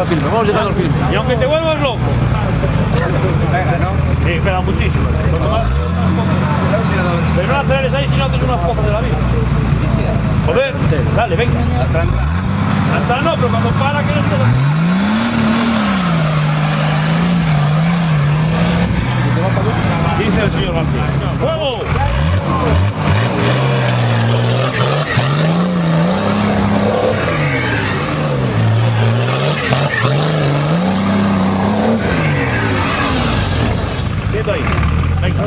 al filme, vamos llegando al filme. Y aunque te vuelvas loco. Pega, ¿no? Sí, pega muchísimo. Pero no aceleres ahí si no haces unas pocas de la vida. Joder, dale, venga. Hasta no, pero cuando para que no se lo... Dice el señor García. ¡Fuego! Quieto ahí. Venga.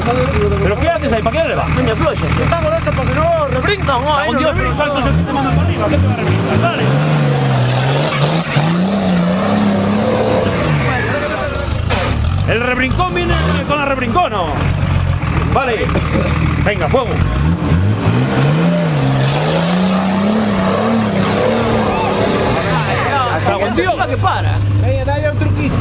¿Pero qué haces ahí? ¿Para qué le va? Coño, floxas, se está gorete porque no rebrincan, no, ahí Con no Dios, pero los rebrincan. saltos se te mandan para arriba. ¿Qué te va a rebrincar? Dale. El rebrincón viene con la rebrincón, ¿no? Vale. Venga, fuego. Cago en Dios. Que para. Venga, dale un truquito.